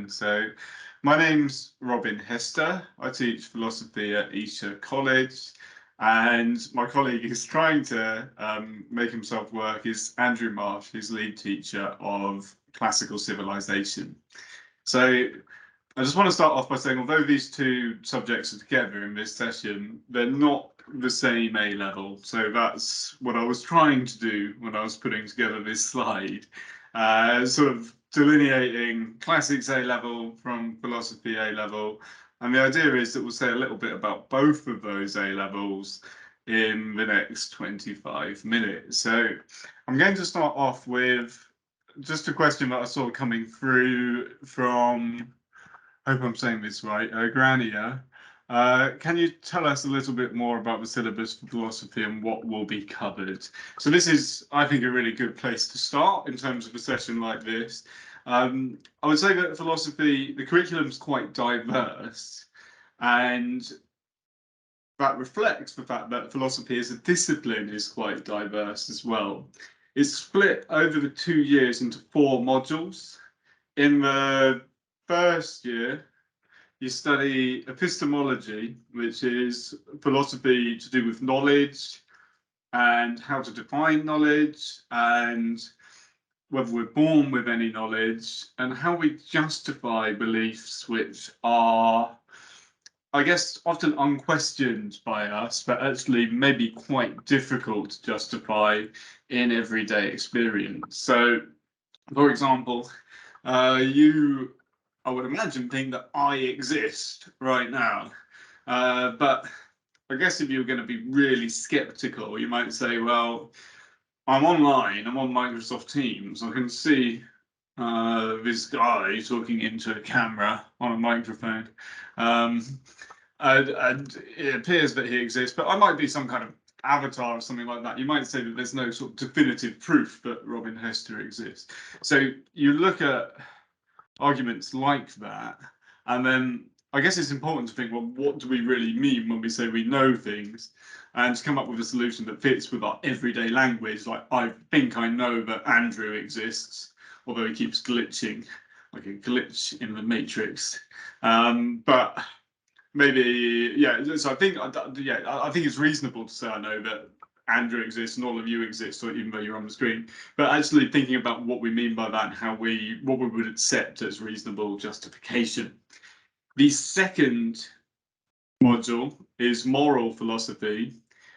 Evening. So my name's Robin Hester. I teach philosophy at Esher College, and my colleague who's trying to make himself work is Andrew Marsh, who's lead teacher of classical civilization. So I just want to start off by saying, although these two subjects are together in this session, they're not the same A level. So that's what I was trying to do when I was putting together this slide, sort of delineating classics A level from philosophy A level. And the idea is that we'll say a little bit about both of those A levels in the next 25 minutes. So I'm going to start off with just a question that I saw coming through from, I hope I'm saying this right, Grania. Can you tell us a little bit more about the syllabus for philosophy and what will be covered? So this is, I think, a really good place to start in terms of a session like this. I would say that philosophy, the curriculum is quite diverse, and that reflects the fact that philosophy as a discipline is quite diverse as well. It's split over the 2 years into 4 modules. In the first year, you study epistemology, which is philosophy to do with knowledge and how to define knowledge and whether we're born with any knowledge and how we justify beliefs which are, I guess, often unquestioned by us, but actually maybe quite difficult to justify in everyday experience. So, for example, you, I would imagine, think that I exist right now. But I guess if you're going to be really skeptical, you might say, well, I'm online, I'm on Microsoft Teams, I can see this guy talking into a camera on a microphone. And it appears that he exists, but I might be some kind of avatar or something like that. You might say that there's no sort of definitive proof that Robin Hester exists. So you look at arguments like that, and then I guess it's important to think, well, what do we really mean when we say we know things, and to come up with a solution that fits with our everyday language. Like, I think I know that Andrew exists, although he keeps glitching, like a glitch in the Matrix. But maybe, yeah, so I think, I think it's reasonable to say I know that Andrew exists and all of you exist, or even though you're on the screen, but actually thinking about what we mean by that and how what we would accept as reasonable justification. The second module is moral philosophy,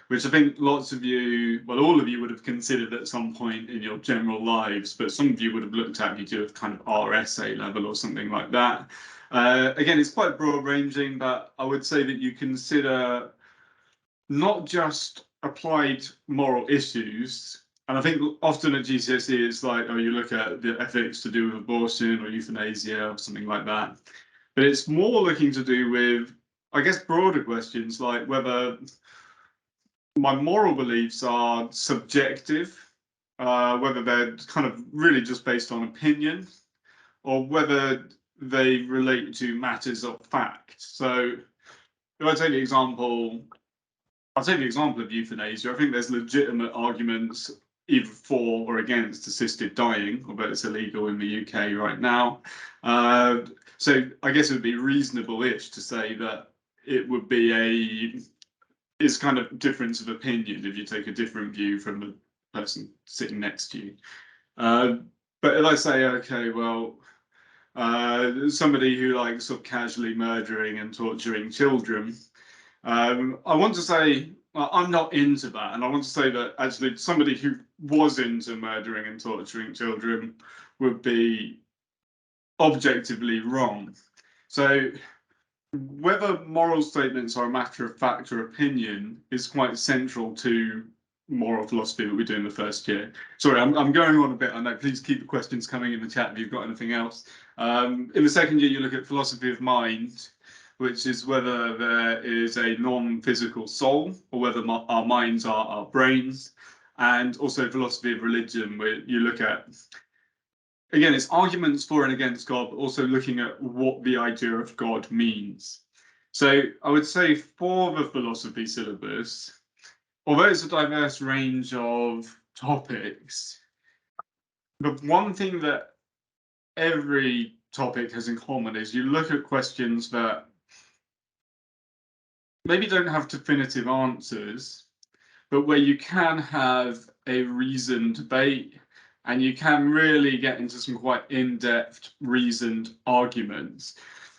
which I think lots of you, well, all of you would have considered at some point in your general lives, but some of you would have looked at, you do a kind of RSA level or something like that. Again, it's quite broad ranging, but I would say that you consider not just applied moral issues, and I think often at GCSE it's like, oh, you look at the ethics to do with abortion or euthanasia or something like that, but it's more looking to do with, I guess, broader questions like whether my moral beliefs are subjective, whether they're kind of really just based on opinion, or whether they relate to matters of fact. So if I take the example, I'll take the example of euthanasia. I think there's legitimate arguments either for or against assisted dying, although it's illegal in the UK right now. So I guess it would be reasonable-ish to say that it would be is kind of difference of opinion if you take a different view from the person sitting next to you. But if I say, okay, well, somebody who likes sort of casually murdering and torturing children, I want to say, well, I'm not into that. And I want to say that actually somebody who was into murdering and torturing children would be objectively wrong. So whether moral statements are a matter of fact or opinion is quite central to moral philosophy that we do in the first year. Sorry, I'm going on a bit. I know, please keep the questions coming in the chat if you've got anything else. In the second year, you look at philosophy of mind, which is whether there is a non-physical soul or whether our minds are our brains, and also philosophy of religion, where you look at, again, it's arguments for and against God, but also looking at what the idea of God means. So I would say for the philosophy syllabus, although it's a diverse range of topics, the one thing that every topic has in common is you look at questions that maybe don't have definitive answers, but where you can have a reasoned debate and you can really get into some quite in-depth reasoned arguments.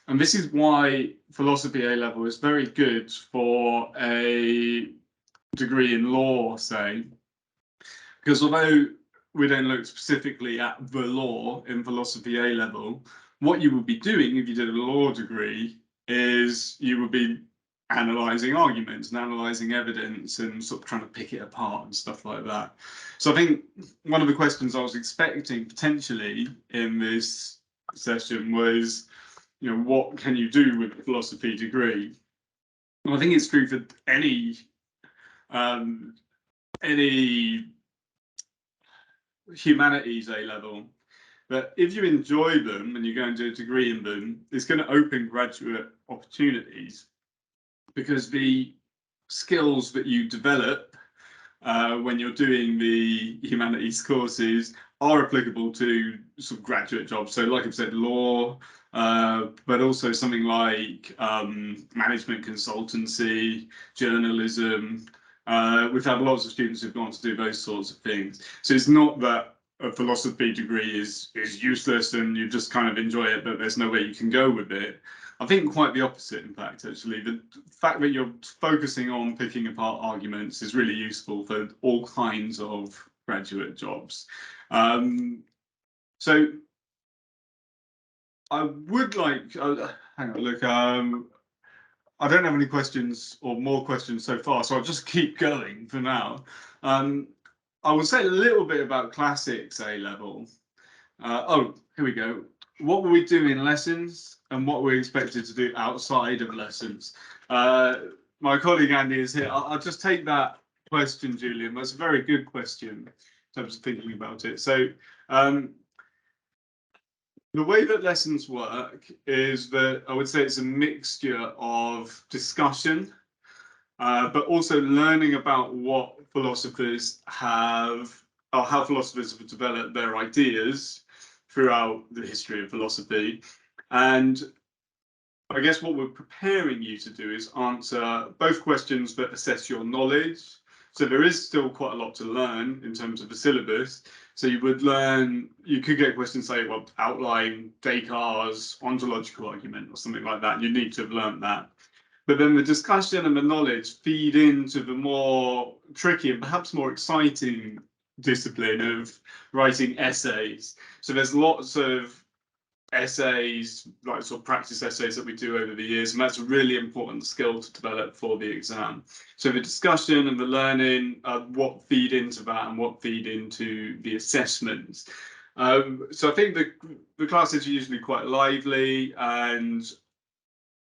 And this is why philosophy A level is very good for a degree in law, say, because although we don't look specifically at the law in philosophy A level, what you would be doing if you did a law degree is you would be analysing arguments and analysing evidence and sort of trying to pick it apart and stuff like that. So I think one of the questions I was expecting potentially in this session was, you know, what can you do with a philosophy degree? And I think it's true for any humanities A level, but if you enjoy them and you go and do a degree in them, it's going to open graduate opportunities, because the skills that you develop when you're doing the humanities courses are applicable to sort of graduate jobs. So like I've said, law, but also something like management consultancy, journalism. We've had lots of students who've gone to do those sorts of things. So it's not that a philosophy degree is useless and you just kind of enjoy it, but there's no way you can go with it. I think quite the opposite, in fact, actually. The fact that you're focusing on picking apart arguments is really useful for all kinds of graduate jobs. So I would like, hang on, look, I don't have any questions or more questions so far, so I'll just keep going for now. I will say a little bit about classics A level. Oh, here we go. What will we do in lessons and what we're expected to do outside of lessons? My colleague Andy is here. I'll just take that question, Julian. That's a very good question in terms of thinking about it. So the way that lessons work is that I would say it's a mixture of discussion, but also learning about what philosophers have, or how philosophers have developed their ideas throughout the history of philosophy. And I guess what we're preparing you to do is answer both questions that assess your knowledge. So there is still quite a lot to learn in terms of the syllabus. So you would learn, you could get questions say, well, outline Descartes' ontological argument or something like that. You need to have learned that. But then the discussion and the knowledge feed into the more tricky and perhaps more exciting discipline of writing essays. So there's lots of essays, like sort of practice essays that we do over the years, and that's a really important skill to develop for the exam. So the discussion and the learning, what feed into that and what feed into the assessments. So I think the classes are usually quite lively, and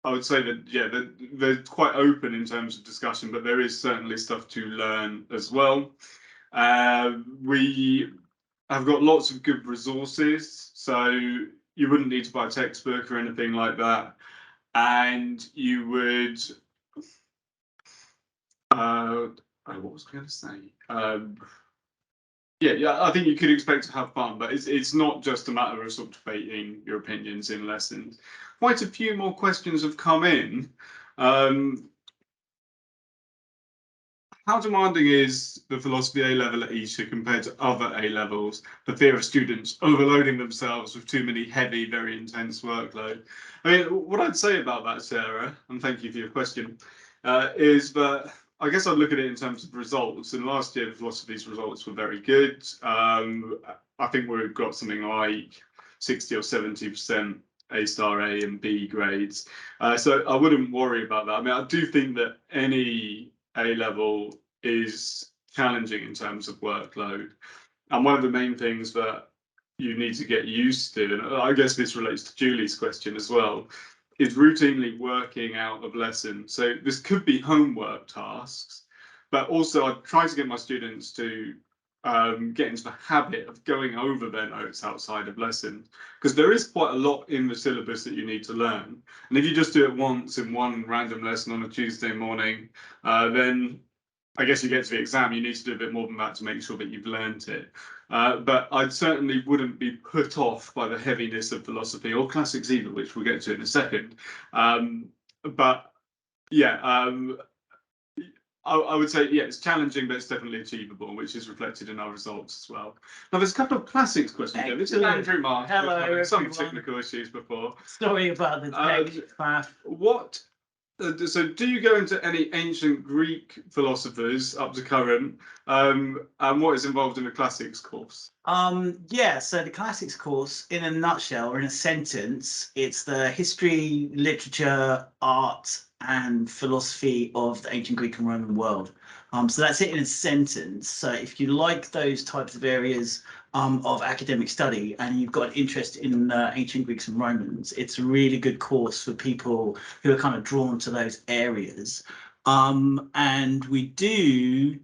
I would say that, yeah, they're quite open in terms of discussion, but there is certainly stuff to learn as well. We have got lots of good resources, so you wouldn't need to buy a textbook or anything like that. And you would, what was I going to say? Yeah, I think you could expect to have fun, but it's not just a matter of sort of debating your opinions in lessons. Quite a few more questions have come in. How demanding is the philosophy A level at ESHA compared to other A levels, for fear of students overloading themselves with too many heavy, very intense workload? I mean, what I'd say about that, Sarah, and thank you for your question, is that I guess I'd look at it in terms of results. And last year, philosophy's results were very good. I think we've got something like 60 or 70% A star A and B grades. So I wouldn't worry about that. I mean, I do think that any A level is challenging in terms of workload. And one of the main things that you need to get used to, and I guess this relates to Julie's question as well, is routinely working out of lessons. So this could be homework tasks, but also I try to get my students to get into the habit of going over their notes outside of lessons, because there is quite a lot in the syllabus that you need to learn. And if you just do it once in one random lesson on a Tuesday morning, then I guess you get to the exam, you need to do a bit more than that to make sure that you've learned it. But I certainly wouldn't be put off by the heaviness of philosophy or classics either, which we'll get to in a second. But yeah, I would say, yeah, it's challenging, but it's definitely achievable, which is reflected in our results as well. Now, there's a couple of classics questions here. This is Andrew Marsh. Hello, having some everyone. technical issues before. Sorry about the tech faff. So do you go into any ancient Greek philosophers up to current, and what is involved in the classics course? Yeah, so the classics course, in a nutshell, or in a sentence, it's the history, literature, art, and philosophy of the ancient Greek and Roman world. So that's it in a sentence. So if you like those types of areas of academic study and you've got an interest in ancient Greeks and Romans, it's a really good course for people who are kind of drawn to those areas. And we do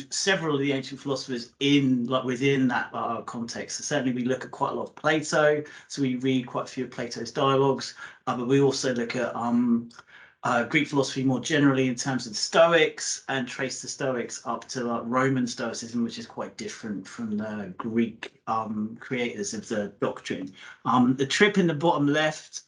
several of the ancient philosophers within that context. So certainly we look at quite a lot of Plato, so we read quite a few of Plato's dialogues, but we also look at Greek philosophy more generally in terms of the Stoics, and trace the Stoics up to Roman Stoicism, which is quite different from the Greek creators of the doctrine. The trip in the bottom left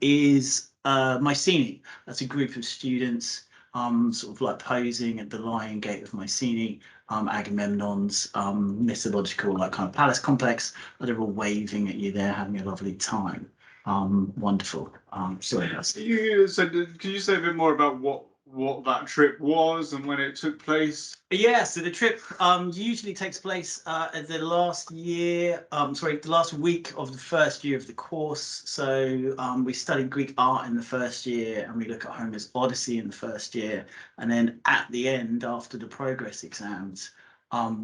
is Mycenae. That's a group of students sort of like posing at the Lion Gate of Mycenae, Agamemnon's mythological like kind of palace complex. They're all waving at you there, having a lovely time. Wonderful. Sorry. Can you say a bit more about what that trip was and when it took place? Yeah, so the trip usually takes place at the last year, the last week of the first year of the course. So we studied Greek art in the first year, and we look at Homer's Odyssey in the first year. And then at the end, after the progress exams,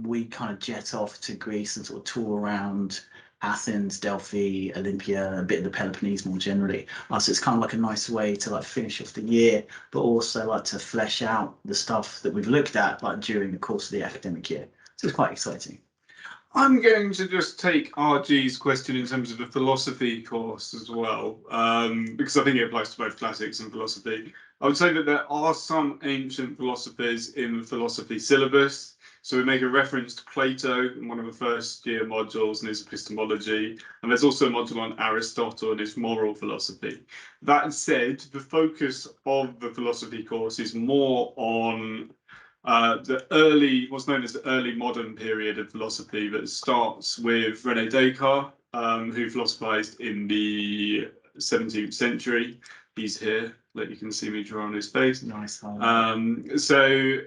we kind of jet off to Greece and sort of tour around Athens, Delphi, Olympia, a bit of the Peloponnese more generally. So it's kind of like a nice way to like finish off the year, but also like to flesh out the stuff that we've looked at like during the course of the academic year. So it's quite exciting. I'm going to just take RG's question in terms of the philosophy course as well, because I think it applies to both classics and philosophy. I would say that there are some ancient philosophers in the philosophy syllabus. So we make a reference to Plato in one of the first year modules and his epistemology. And there's also a module on Aristotle and his moral philosophy. That said, the focus of the philosophy course is more on what's known as the early modern period of philosophy that starts with René Descartes, who philosophized in the 17th century. He's here, like you can see me draw on his face. Nice. So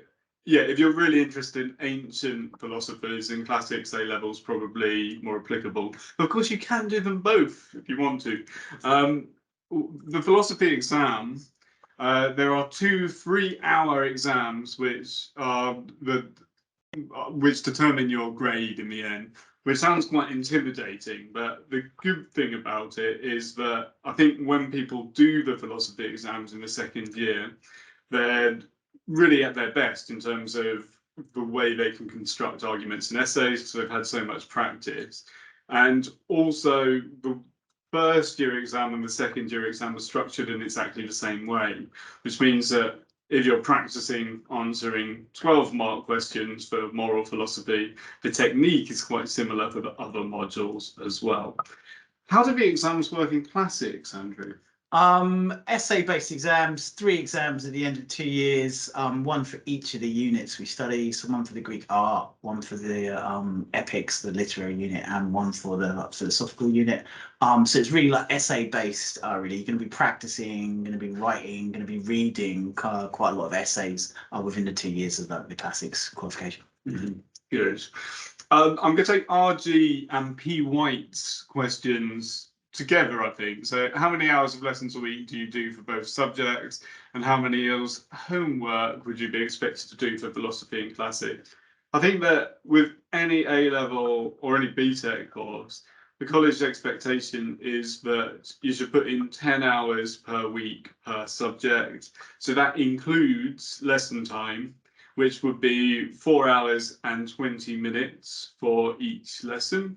yeah, if you're really interested in ancient philosophers and classics, A levels probably more applicable. But of course, you can do them both if you want to. The philosophy exam. There are 2 3-hour exams which determine your grade in the end, which sounds quite intimidating. But the good thing about it is that I think when people do the philosophy exams in the second year, they're really at their best in terms of the way they can construct arguments and essays, because they've had so much practice. And also the first year exam and the second year exam are structured in exactly the same way, which means that if you're practicing answering 12-mark questions for moral philosophy, the technique is quite similar for the other modules as well. How do the exams work in classics, Andrew? Essay-based exams, 3 exams at the end of 2 years, 1 for each of the units we study. So 1 for the Greek art, 1 for the epics, the literary unit, and 1 for the philosophical unit. So it's really like essay-based, really. You're going to be practicing, going to be writing, going to be reading quite a lot of essays within the 2 years of the classics qualification. Mm-hmm. Good. I'm going to take RG and P. White's questions together, I think. So how many hours of lessons a week do you do for both subjects, and how many hours homework would you be expected to do for philosophy and classics? I think that with any A-level or any BTEC course, the college expectation is that you should put in 10 hours per week per subject. So that includes lesson time, which would be 4 hours and 20 minutes for each lesson.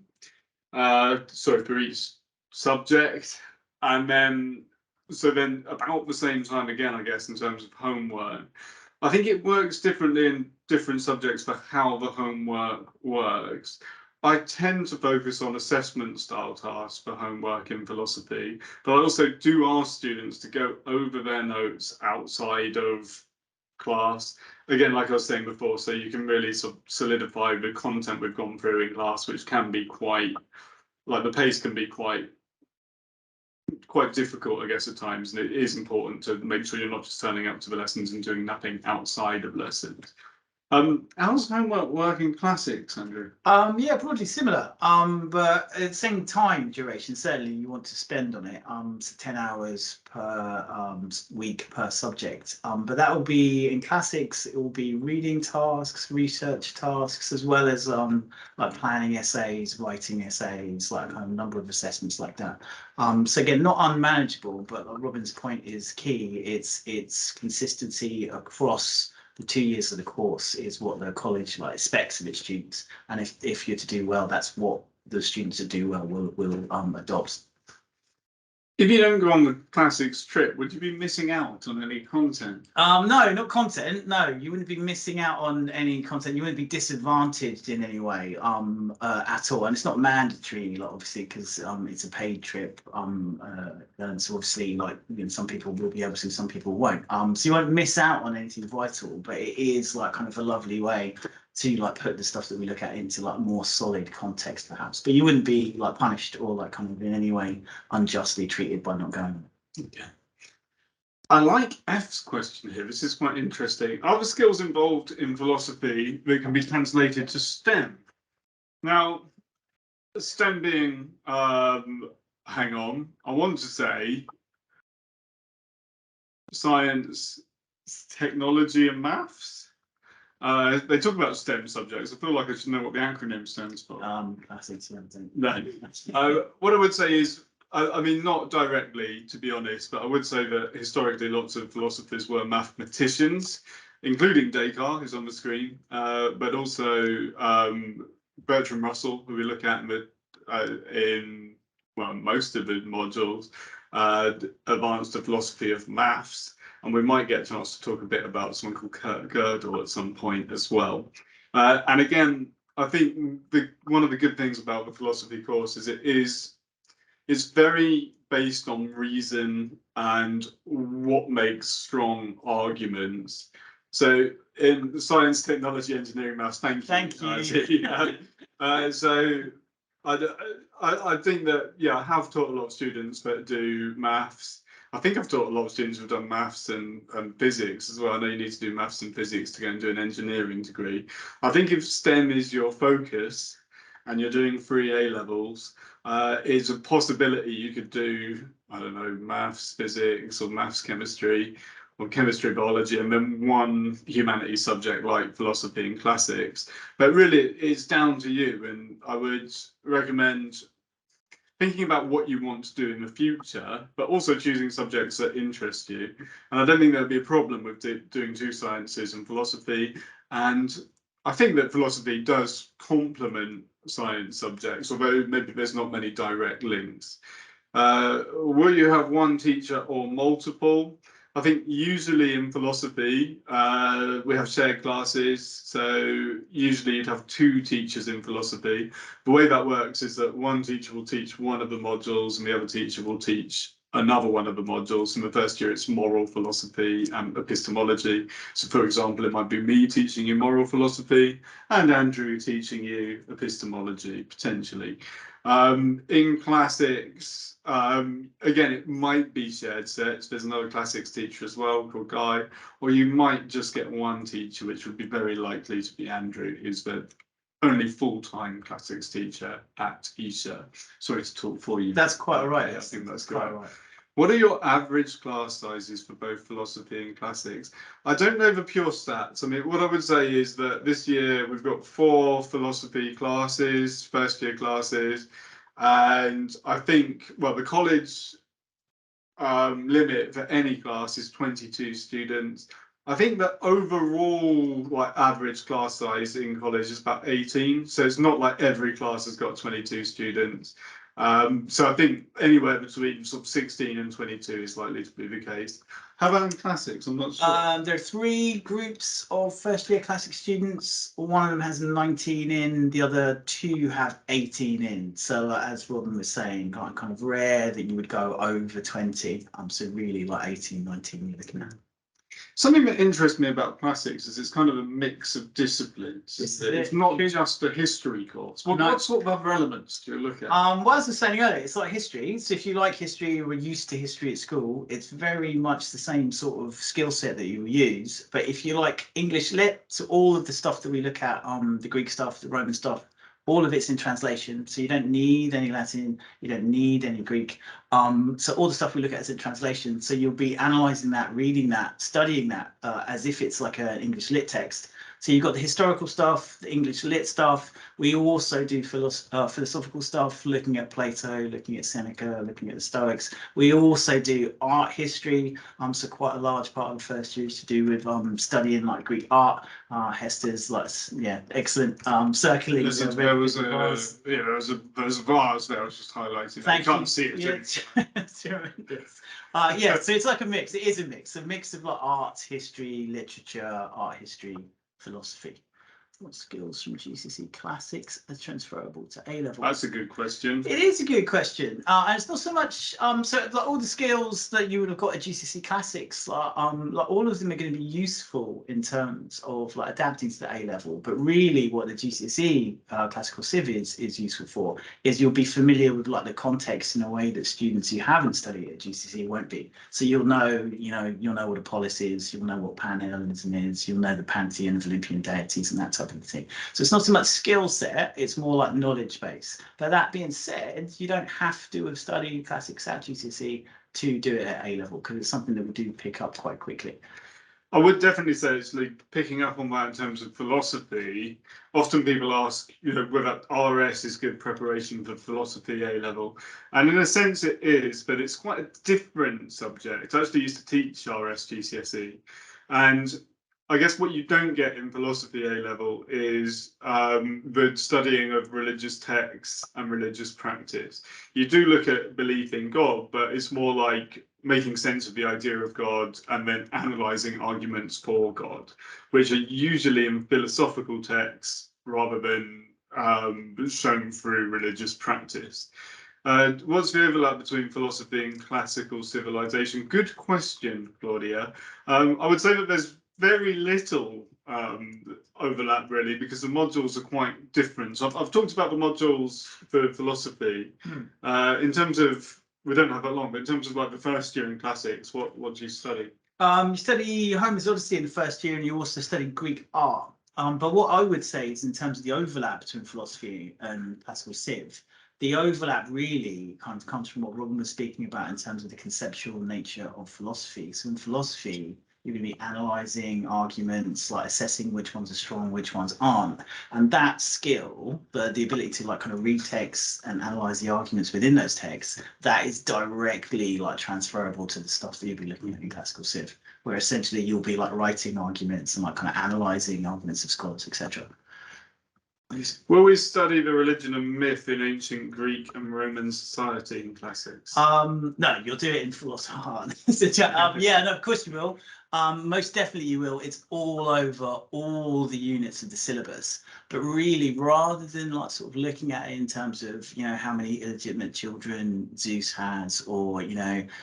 For each subject. And then, so then about the same time again, I guess, in terms of homework. I think it works differently in different subjects for how the homework works. I tend to focus on assessment style tasks for homework in philosophy, but I also do ask students to go over their notes outside of class. Again, like I was saying before, so you can really sort of solidify the content we've gone through in class, which can be quite, like the pace can be quite difficult, I guess, at times, and it is important to make sure you're not just turning up to the lessons and doing nothing outside of lessons. How's homework work in classics, Andrew? Yeah, broadly similar. But at the same time duration, certainly you want to spend on it. So 10 hours per week per subject. But that will be in classics, it will be reading tasks, research tasks, as well as like planning essays, writing essays, like a number of assessments like that. So again, not unmanageable, but like Robin's point is key. It's consistency across the 2 years of the course is what the college like expects of its students, and if you're to do well, that's what the students that do well will adopt. If you don't go on the classics trip, would you be missing out on any content? No, not content. No, you wouldn't be missing out on any content. You wouldn't be disadvantaged in any way at all. And it's not mandatory, like, obviously, because it's a paid trip. And so obviously, like, you know, some people will be able to, some people won't. So you won't miss out on anything vital. But it is like kind of a lovely way to like put the stuff that we look at into like more solid context, perhaps. But you wouldn't be like punished or like kind of in any way unjustly treated by not going. Okay. I like F's question here. This is quite interesting. Are the skills involved in philosophy that can be translated to STEM? Now, STEM being, hang on, I want to say science, technology, and maths. They talk about STEM subjects. I feel like I should know what the acronym stands for. I think something. No. What I would say is, I mean, not directly, to be honest, but I would say that historically lots of philosophers were mathematicians, including Descartes, who's on the screen, but also Bertrand Russell, who we look at in well, most of the modules, advanced to philosophy of maths. And we might get a chance to talk a bit about someone called Kurt Gödel at some point as well. And again, I think one of the good things about the philosophy course is it's very based on reason and what makes strong arguments. So in science, technology, engineering, maths, thank you. So I think that, yeah, I have taught a lot of students that do maths. I think I've taught a lot of students who've done maths and physics as well. I know you need to do maths and physics to go and do an engineering degree. I think if STEM is your focus and you're doing 3 A levels, it's a possibility you could do, I don't know, maths, physics, or maths, chemistry, or chemistry, biology, and then one humanities subject like philosophy and classics. But really, it's down to you. And I would recommend thinking about what you want to do in the future, but also choosing subjects that interest you. And I don't think there'd be a problem with doing 2 sciences and philosophy. And I think that philosophy does complement science subjects, although maybe there's not many direct links. Will you have one teacher or multiple? I think usually in philosophy, we have shared classes. So usually you'd have 2 teachers in philosophy. The way that works is that one teacher will teach one of the modules and the other teacher will teach another one of the modules. In the first year, it's moral philosophy and epistemology. So for example, it might be me teaching you moral philosophy and Andrew teaching you epistemology, potentially. In classics, again, it might be shared sets. There's another classics teacher as well called Guy, or you might just get one teacher, which would be very likely to be Andrew, who's the only full-time classics teacher at ESA. Sorry to talk for you. That's quite all right. I think that's quite all right. What are your average class sizes for both philosophy and classics? I don't know the pure stats. I mean, what I would say is that this year we've got 4 philosophy classes, first year classes, and I think, well, the college limit for any class is 22 students. I think the overall like average class size in college is about 18. So it's not like every class has got 22 students. So I think anywhere between sort of 16 and 22 is likely to be the case. How about in classics? I'm not sure. There are 3 groups of first year classics students. One of them has 19 in, the other 2 have 18 in. So as Robin was saying, kind of rare that you would go over 20. So really like 18, 19 you're looking at. Something that interests me about classics is it's kind of a mix of disciplines. It's not just a history course. What sort of other elements do you look at? Well, as I was saying earlier, it's like history. So if you like history, or were used to history at school, it's very much the same sort of skill set that you will use. But if you like English lit, so all of the stuff that we look at, the Greek stuff, the Roman stuff, all of it's in translation. So you don't need any Latin, you don't need any Greek. So all the stuff we look at is in translation. So you'll be analysing that, reading that, studying that as if it's like an English lit text. So you've got the historical stuff, the English lit stuff. We also do philosophical stuff, looking at Plato, looking at Seneca, looking at the Stoics. We also do art history. So quite a large part of the first year is to do with studying like Greek art. Hester's like, yeah, excellent circling. There was a vase there. I was just highlighting. Thank you can't you. see it. Yeah, it's tremendous. Yeah, so it's like a mix. It is a mix of like art, history, literature, art history, philosophy. What skills from GCSE classics are transferable to A level? That's a good question. It is a good question, and it's not so much. So like all the skills that you would have got at GCSE classics, like all of them are going to be useful in terms of like adapting to the A level. But really, what the GCSE classical civ is useful for is you'll be familiar with like the context in a way that students who haven't studied at GCSE won't be. So you'll know, you'll know what a polis is, you'll know what Pan-Hellenism is, you'll know the pantheon of Olympian deities and that type of thing. So it's not so much skill set; it's more like knowledge base. But that being said, you don't have to have studied classics at GCSE to do it at A level, because it's something that we do pick up quite quickly. I would definitely say it's like picking up on that in terms of philosophy. Often people ask, whether RS is good preparation for philosophy A level. And in a sense it is, but it's quite a different subject. I actually used to teach RS GCSE. And I guess what you don't get in philosophy A level is the studying of religious texts and religious practice. You do look at belief in God, but it's more like making sense of the idea of God and then analysing arguments for God, which are usually in philosophical texts rather than shown through religious practice. What's the overlap between philosophy and classical civilization? Good question, Claudia. I would say that there's very little overlap really, because the modules are quite different. So I've talked about the modules for philosophy. In terms of, we don't have that long, but in terms of like the first year in classics, what do you study? You study Homer's Odyssey in the first year, and you also study Greek art. But what I would say is, in terms of the overlap between philosophy and classical civ, the overlap really kind of comes from what Robin was speaking about in terms of the conceptual nature of philosophy. So in philosophy, you're going to be analysing arguments, like assessing which ones are strong, which ones aren't. And that skill, the ability to like kind of read texts and analyse the arguments within those texts, that is directly like transferable to the stuff that you'll be looking at in classical civ, where essentially you'll be like writing arguments and like kind of analysing arguments of scholars, etc. Will we study the religion and myth in ancient Greek and Roman society in classics? No, you'll do it in philosophy. Yeah, no, of course you will. Most definitely you will. It's all over all the units of the syllabus. But really, rather than like sort of looking at it in terms of, how many illegitimate children Zeus has, or,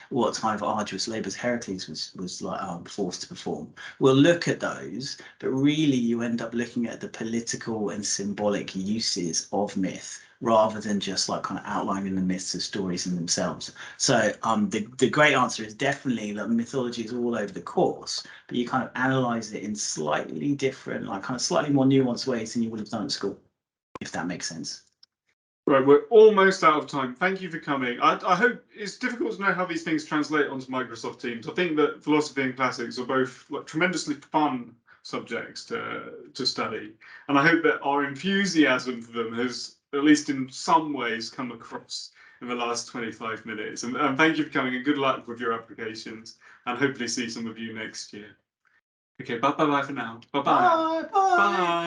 what type of arduous labours Heracles was like forced to perform, we'll look at those, but really you end up looking at the political and symbolic uses of myth, rather than just like kind of outlining the myths of stories in themselves. So the great answer is definitely that mythology is all over the course, but you kind of analyze it in slightly different, like kind of slightly more nuanced ways than you would have done at school, if that makes sense. Right, we're almost out of time. Thank you for coming. I hope it's difficult to know how these things translate onto Microsoft Teams. I think that philosophy and classics are both like tremendously fun subjects to study, and I hope that our enthusiasm for them has, at least in some ways, come across in the last 25 minutes. And thank you for coming, and good luck with your applications, and hopefully see some of you next year. Okay, bye for now. Bye. Bye.